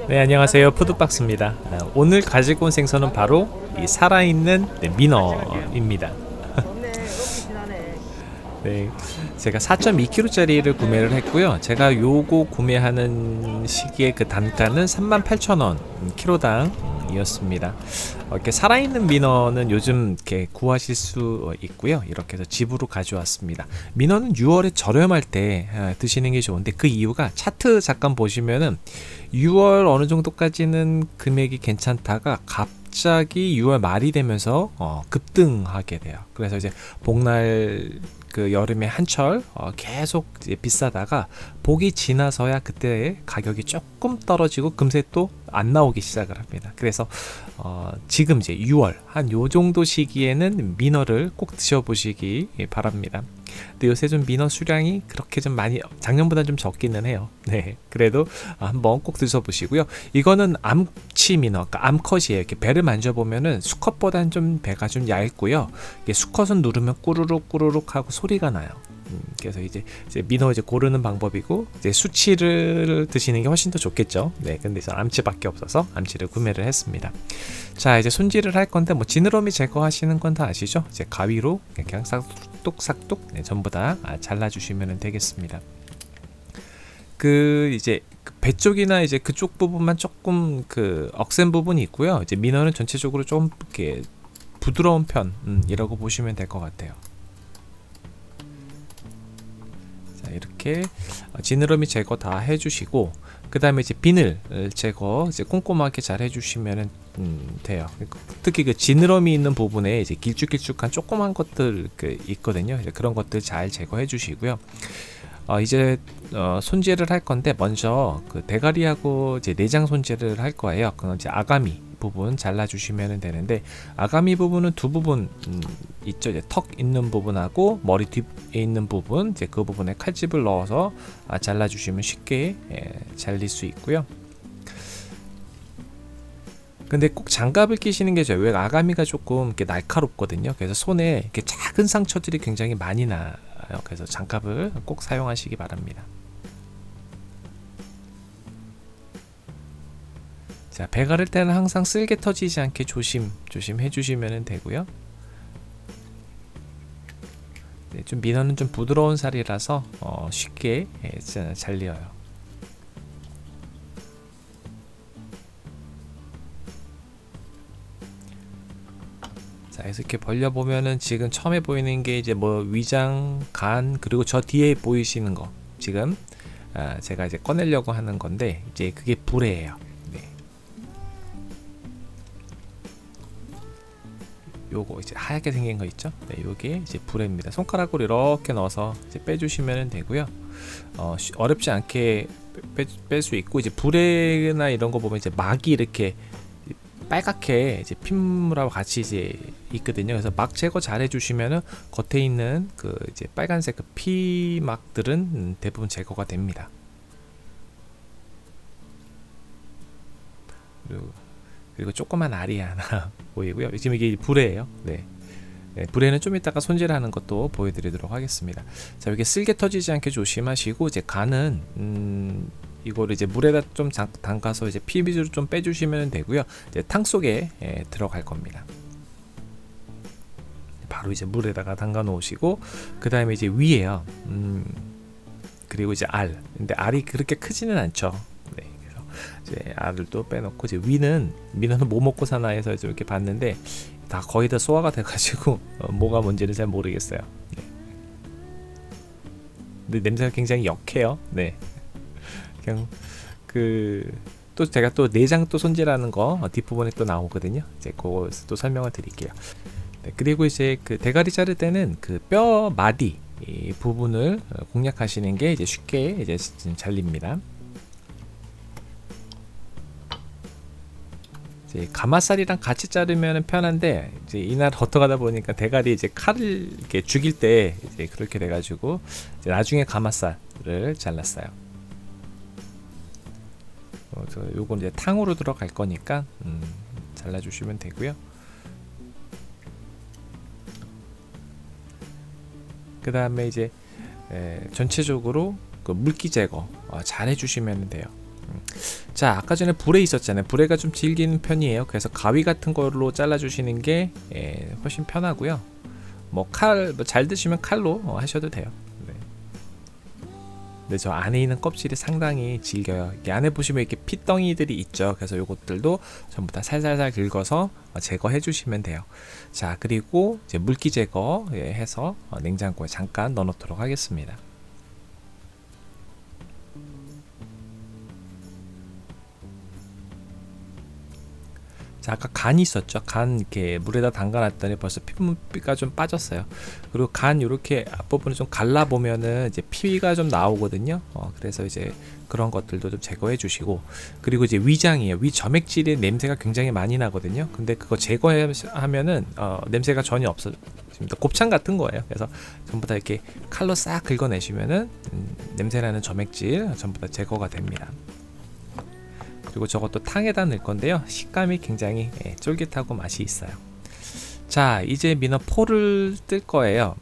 네, 안녕하세요. 푸드박스입니다. 오늘 가지고 온 생선은 바로 이 살아있는 민어입니다. 네, 제가 4.2kg짜리를 구매를 했고요. 제가 요거 구매하는 시기에 그 단가는 38,000원 키로당 이었습니다. 이렇게 살아있는 민어는 요즘 이렇게 구하실 수 있고요. 이렇게 해서 집으로 가져왔습니다. 민어는 6월에 저렴할 때 드시는 게 좋은데, 그 이유가 차트 잠깐 보시면은 6월 어느 정도까지는 금액이 괜찮다가 갑자기 6월 말이 되면서 급등하게 돼요. 그래서 이제 복날 그 여름에 한철 계속 이제 비싸다가 복이 지나서야 그때 가격이 조금 떨어지고 금세 또 안 나오기 시작을 합니다. 그래서 지금 이제 6월 한 요 정도 시기에는 민어를 꼭 드셔보시기 바랍니다. 근데 요새 좀 민어 수량이 그렇게 좀 많이, 작년보다 좀 적기는 해요. 네, 그래도 한번 꼭 드셔보시고요. 이거는 암치 민어, 그러니까 암컷이에요. 이렇게 배를 만져보면은 수컷보다는 좀 배가 좀 얇고요. 이게 수컷은 누르면 꾸르륵 꾸르륵 하고 소리가 나요. 그래서 이제 민어 이제 고르는 방법이고, 이제 수치를 드시는 게 훨씬 더 좋겠죠. 네, 근데 저 암치밖에 없어서 암치를 구매를 했습니다. 자, 이제 손질을 할 건데, 뭐 지느러미 제거하시는 건 다 아시죠? 이제 가위로 그냥 싹둑싹둑 전부 다 잘라주시면 되겠습니다. 그 이제 배 쪽이나 이제 그쪽 부분만 조금 그 억센 부분이 있고요. 이제 민어는 전체적으로 좀 이렇게 부드러운 편이라고 보시면 될 것 같아요. 자, 이렇게 지느러미 제거 다 해주시고, 그 다음에 이제 비늘 제거 이제 꼼꼼하게 잘 해주시면 돼요. 특히 그 지느러미 있는 부분에 이제 길쭉길쭉한 조그만 것들 있거든요. 이제 그런 것들 잘 제거해 주시고요. 이제 손질을 할 건데, 먼저 그 대가리하고 이제 내장 손질을 할 거예요. 그건 이제 아가미 부분 잘라 주시면 되는데, 아가미 부분은 두 부분 있죠. 이제 턱 있는 부분하고 머리 뒤에 있는 부분, 이제 그 부분에 칼집을 넣어서 잘라 주시면 쉽게 잘릴 수 있고요. 근데 꼭 장갑을 끼시는 게 좋아요. 왜? 아가미가 조금 이렇게 날카롭거든요. 그래서 손에 이렇게 작은 상처들이 굉장히 많이 나요. 그래서 장갑을 꼭 사용하시기 바랍니다. 자, 배 가를 때는 항상 쓸개 터지지 않게 조심 해주시면 되고요. 네, 좀 민어는 좀 부드러운 살이라서 쉽게 잘려요. 자, 그래서 이렇게 벌려보면은 지금 처음에 보이는 게 이제 뭐 위장, 간, 그리고 저 뒤에 보이시는 거 지금 제가 이제 꺼내려고 하는 건데, 이제 그게 불에예요. 네. 요거 이제 하얗게 생긴 거 있죠? 네, 요게 이제 불에입니다. 손가락으로 이렇게 넣어서 이제 빼주시면 되고요. 어렵지 않게 뺄 수 있고, 이제 불에나 이런 거 보면 이제 막이 이렇게 빨갛게 이제 핏물하고 같이 이제 있거든요. 그래서 막 제거 잘 해주시면은 겉에 있는 그 이제 빨간색 그 피막들은 대부분 제거가 됩니다. 그리고 조그만 알이 하나 보이고요. 지금 이게 불에예요. 네. 네, 불에는 좀 이따가 손질하는 것도 보여드리도록 하겠습니다. 자, 이게 쓸개 터지지 않게 조심하시고, 이제 간은 이거를 이제 물에다 좀 담가서 이제 피 위주로 좀 빼주시면 되고요. 이제 탕 속에 들어갈 겁니다. 바로 이제 물에다가 담가 놓으시고, 그 다음에 이제 위에요. 그리고 이제 알. 근데 알이 그렇게 크지는 않죠. 네, 그래서 이제 알을 또 빼놓고, 이제 위는 민어는 뭐 먹고 사나 해서 이렇게 봤는데 다 거의 다 소화가 돼가지고 뭐가 뭔지는 잘 모르겠어요. 네. 근데 냄새가 굉장히 역해요. 네. 그냥 또 제가 또 내장 또 손질하는 거 뒷부분에 또 나오거든요. 이제 그거 또 설명을 드릴게요. 네, 그리고 이제 그 대가리 자를 때는 그 뼈 마디 이 부분을 공략하시는 게 이제 쉽게 이제 잘립니다. 이제 가마살이랑 같이 자르면 편한데, 이제 이날 어떡하다 보니까 대가리 이제 칼을 이렇게 죽일 때 이제 그렇게 돼가지고 이제 나중에 가마살을 잘랐어요. 요건 이제 탕으로 들어갈 거니까 잘라주시면 되고요. 그 다음에 이제 전체적으로 그 물기 제거 잘 해주시면 돼요. 자, 아까 전에 불에 있었잖아요. 불에가 좀 질기는 편이에요. 그래서 가위 같은 걸로 잘라주시는 게 훨씬 편하고요. 뭐 잘 드시면 칼로 하셔도 돼요. 네. 근데 저 안에 있는 껍질이 상당히 질겨요. 이 안에 보시면 이렇게 핏덩이들이 있죠. 그래서 요것들도 전부 다 살살살 긁어서 제거해 주시면 돼요. 자, 그리고 이제 물기 제거해서 냉장고에 잠깐 넣어 놓도록 하겠습니다. 자, 아까 간이 있었죠. 간 이렇게 물에다 담가놨더니 벌써 피가 좀 빠졌어요. 그리고 간 이렇게 앞부분을 좀 갈라 보면은 이제 피가 좀 나오거든요. 그래서 이제 그런 것들도 좀 제거해 주시고, 그리고 이제 위장이에요. 위 점액질의 냄새가 굉장히 많이 나거든요. 근데 그거 제거하면은 냄새가 전혀 없어집니다. 곱창 같은 거예요. 그래서 전부 다 이렇게 칼로 싹 긁어내시면은 냄새나는 점액질 전부 다 제거가 됩니다. 그리고 저것도 탕에다 넣을 건데요. 식감이 굉장히 쫄깃하고 맛이 있어요. 자, 이제 민어 포를 뜰 거예요.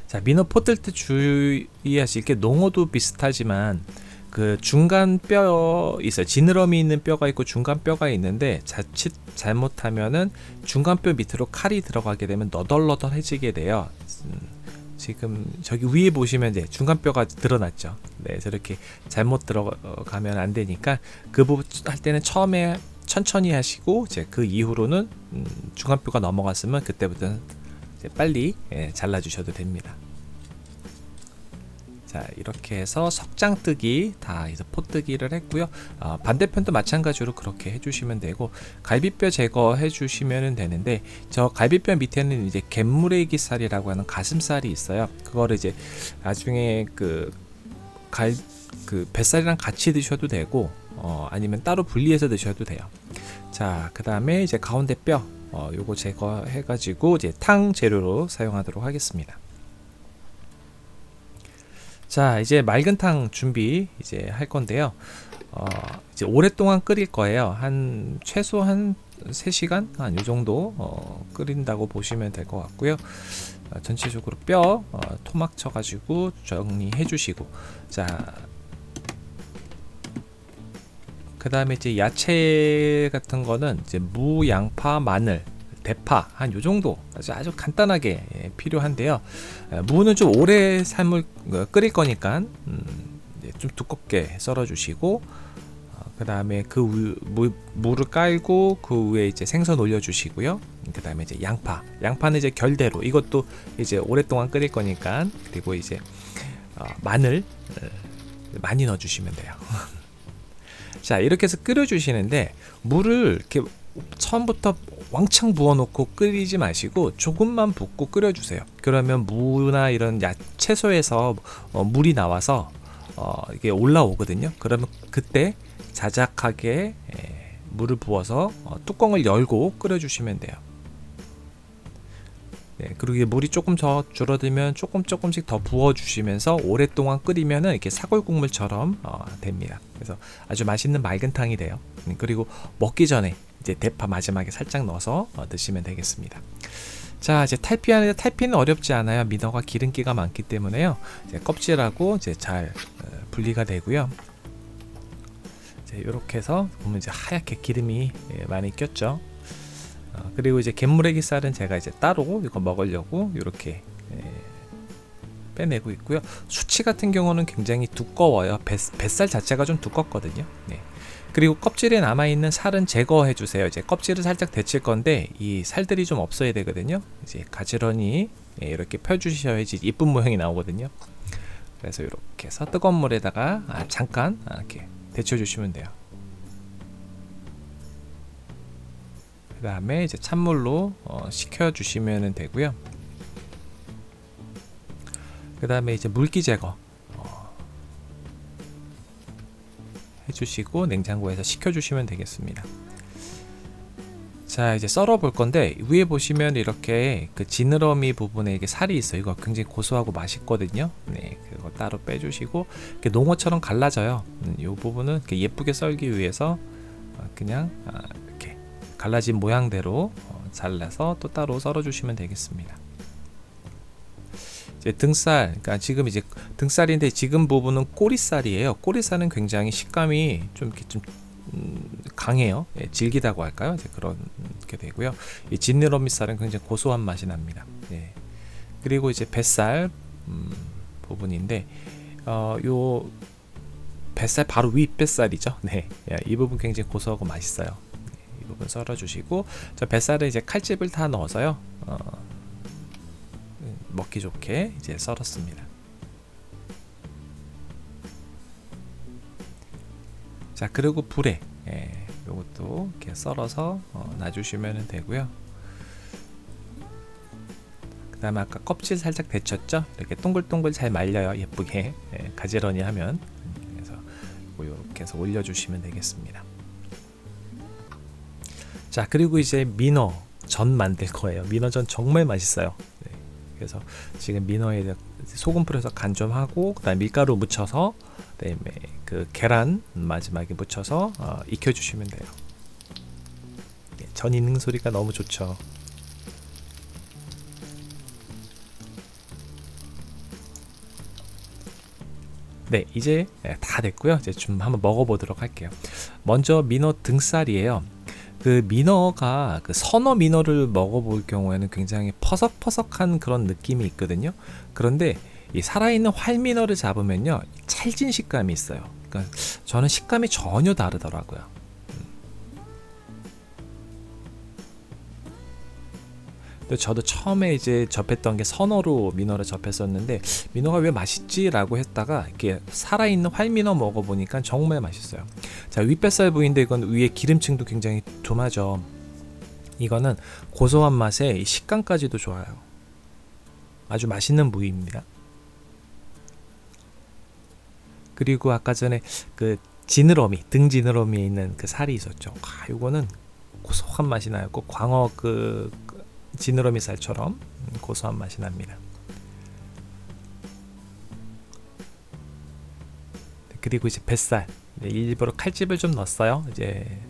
자, 민어 포 뜰 때 주의하실 게, 농어도 비슷하지만 그 중간 뼈 있어요. 지느러미 있는 뼈가 있고 중간 뼈가 있는데, 자칫 잘못하면은 중간 뼈 밑으로 칼이 들어가게 되면 너덜너덜해지게 돼요. 지금 저기 위에 보시면 이제 중간뼈가 드러났죠. 네, 저렇게 잘못 들어가면 안 되니까 그 부분 할 때는 처음에 천천히 하시고, 이제 그 이후로는 중간뼈가 넘어갔으면 그때부터는 이제 빨리 잘라주셔도 됩니다. 자, 이렇게 해서 석장뜨기 다 해서 포뜨기를 했고요. 반대편도 마찬가지로 그렇게 해주시면 되고, 갈비뼈 제거해 주시면 되는데, 저 갈비뼈 밑에는 이제 갯무래기살이라고 하는 가슴살이 있어요. 그거를 이제 나중에 그 뱃살이랑 같이 드셔도 되고, 아니면 따로 분리해서 드셔도 돼요. 자, 그 다음에 이제 가운데 뼈 요거 제거해 가지고 이제 탕 재료로 사용하도록 하겠습니다. 자, 이제 맑은 탕 준비 이제 할 건데요. 이제 오랫동안 끓일 거예요. 최소 한 3시간 한 요 정도 끓인다고 보시면 될 것 같고요. 전체적으로 뼈 토막 쳐 가지고 정리해 주시고, 자, 그 다음에 이제 야채 같은 거는 이제 무, 양파, 마늘, 대파 한 요정도 아주 간단하게 필요한데요. 무는 좀 오래 삶을 끓일 거니까 좀 두껍게 썰어 주시고, 그 다음에 무를 깔고 그 위에 이제 생선 올려 주시고요. 그 다음에 이제 양파는 이제 결대로, 이것도 이제 오랫동안 끓일 거니까, 그리고 이제 마늘 많이 넣어 주시면 돼요. 자, 이렇게 해서 끓여 주시는데, 물을 이렇게 처음부터 왕창 부어놓고 끓이지 마시고 조금만 붓고 끓여주세요. 그러면 무나 이런 채소에서 물이 나와서 이게 올라오거든요. 그러면 그때 자작하게 물을 부어서 뚜껑을 열고 끓여주시면 돼요. 네, 그리고 물이 조금 더 줄어들면 조금씩 더 부어주시면서 오랫동안 끓이면은 이렇게 사골국물처럼 됩니다. 그래서 아주 맛있는 맑은 탕이 돼요. 그리고 먹기 전에 이제 대파 마지막에 살짝 넣어서 드시면 되겠습니다. 자, 이제 탈피하는데, 탈피는 어렵지 않아요. 민어가 기름기가 많기 때문에요. 이제 껍질하고 이제 잘 분리가 되고요. 이렇게 해서 보면 이제 하얗게 기름이 많이 꼈죠. 그리고 이제 갯무래기 쌀은 제가 이제 따로 이거 먹으려고 이렇게 빼내고 있고요. 수치 같은 경우는 굉장히 두꺼워요. 뱃살 자체가 좀 두껍거든요. 네. 그리고 껍질에 남아있는 살은 제거해 주세요. 이제 껍질을 살짝 데칠 건데 이 살들이 좀 없어야 되거든요. 이제 가지런히 이렇게 펴주셔야지 이쁜 모양이 나오거든요. 그래서 이렇게 해서 뜨거운 물에다가 잠깐 이렇게 데쳐주시면 돼요. 그 다음에 이제 찬물로 식혀주시면 되고요. 그 다음에 이제 물기 제거 해주시고 냉장고에서 식혀주시면 되겠습니다. 자, 이제 썰어 볼 건데, 위에 보시면 이렇게 그 지느러미 부분에 이게 살이 있어요. 이거 굉장히 고소하고 맛있거든요. 네, 그거 따로 빼주시고, 이렇게 농어처럼 갈라져요. 이 부분은 이렇게 예쁘게 썰기 위해서 그냥 이렇게 갈라진 모양대로 잘라서 또 따로 썰어 주시면 되겠습니다. 이제 등살, 그러니까 지금 이제 등살인데 지금 부분은 꼬리살이에요. 꼬리살은 굉장히 식감이 좀 이렇게 좀 강해요. 예, 질기다고 할까요? 이제 그렇게 되고요. 이 지느러미살은 굉장히 고소한 맛이 납니다. 예. 그리고 이제 뱃살 부분인데 요 뱃살 바로 위 뱃살이죠. 네, 이 부분 굉장히 고소하고 맛있어요. 이 부분 썰어 주시고, 저 뱃살에 이제 칼집을 다 넣어서요. 먹기 좋게 이제 썰었습니다. 자, 그리고 불에 요것도 이렇게 썰어서 놔주시면 되고요. 그 다음에 아까 껍질 살짝 데쳤죠? 이렇게 동글동글 잘 말려요. 예쁘게 가지런히 하면. 그래서 이렇게 해서 올려주시면 되겠습니다. 자, 그리고 이제 민어전 만들 거예요. 민어전 정말 맛있어요. 네, 그래서 지금 민어에 소금 뿌려서 간 좀 하고, 그 다음에 밀가루 묻혀서, 그다음에 그 계란 마지막에 묻혀서 익혀주시면 돼요. 전 익는 소리가 너무 좋죠. 네, 이제 다 됐고요. 이제 좀 한번 먹어보도록 할게요. 먼저 민어 등살이에요. 그 민어가 그 선어 민어를 먹어볼 경우에는 굉장히 퍼석퍼석한 그런 느낌이 있거든요. 그런데 이 살아있는 활민어를 잡으면요, 찰진 식감이 있어요. 그러니까 저는 식감이 전혀 다르더라고요. 저도 처음에 이제 접했던 게 선어로 민어를 접했었는데, 민어가 왜 맛있지라고 했다가 이렇게 살아있는 활민어 먹어보니까 정말 맛있어요. 자, 윗뱃살 부위인데 이건 위에 기름층도 굉장히 둠하죠. 이거는 고소한 맛에 식감까지도 좋아요. 아주 맛있는 부위입니다. 그리고 아까 전에 그 지느러미, 등 지느러미에 있는 그 살이 있었죠. 요거는 고소한 맛이 나요. 꼭 광어 그 지느러미 살처럼 고소한 맛이 납니다. 그리고 이제 뱃살, 일부러 칼집을 좀 넣었어요. 이제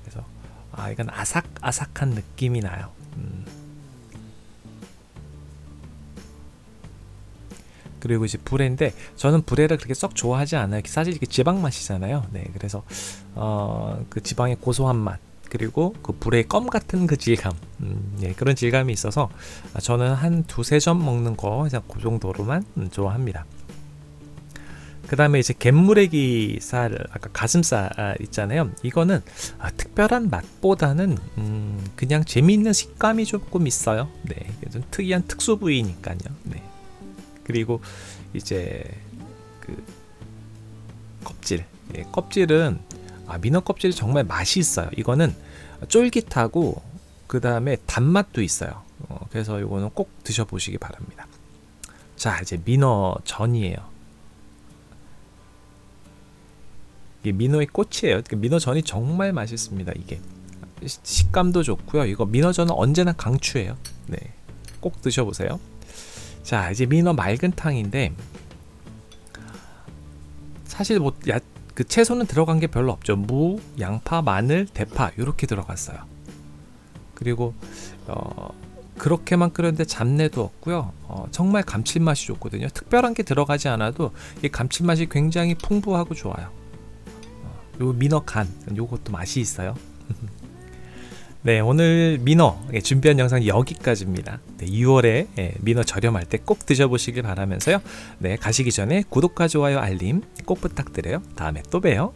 그래서 이건 아삭아삭한 느낌이 나요. 그리고 이제 불에인데, 저는 불에를 그렇게 썩 좋아하지 않아요. 사실 이게 지방 맛이잖아요. 네, 그래서 그 지방의 고소한 맛, 그리고 그 불의 껌 같은 그 질감, 그런 질감이 있어서 저는 한 두세 점 먹는 거, 그 정도로만 좋아합니다. 그 다음에 이제 갯무래기 살, 아까 가슴살 있잖아요. 이거는 특별한 맛보다는 그냥 재미있는 식감이 조금 있어요. 네, 좀 특이한 특수 부위니까요. 네. 그리고 이제 그 껍질, 껍질은 민어 껍질이 정말 맛이 있어요. 이거는 쫄깃하고 그 다음에 단맛도 있어요. 그래서 이거는 꼭 드셔보시기 바랍니다. 자, 이제 민어 전이에요. 이게 민어의 꽃이에요. 민어 전이 정말 맛있습니다. 이게 식감도 좋고요. 이거 민어 전은 언제나 강추예요. 네, 꼭 드셔보세요. 자, 이제 민어 맑은탕인데, 사실 그 채소는 들어간 게 별로 없죠. 무, 양파, 마늘, 대파 이렇게 들어갔어요. 그리고 그렇게만 끓였는데 잡내도 없고요. 정말 감칠맛이 좋거든요. 특별한 게 들어가지 않아도 이 감칠맛이 굉장히 풍부하고 좋아요. 요 민어 간, 요것도 맛이 있어요. 네, 오늘 민어 준비한 영상 여기까지입니다. 네, 2월에 민어 저렴할 때 꼭 드셔보시길 바라면서요. 네, 가시기 전에 구독과 좋아요, 알림 꼭 부탁드려요. 다음에 또 봬요.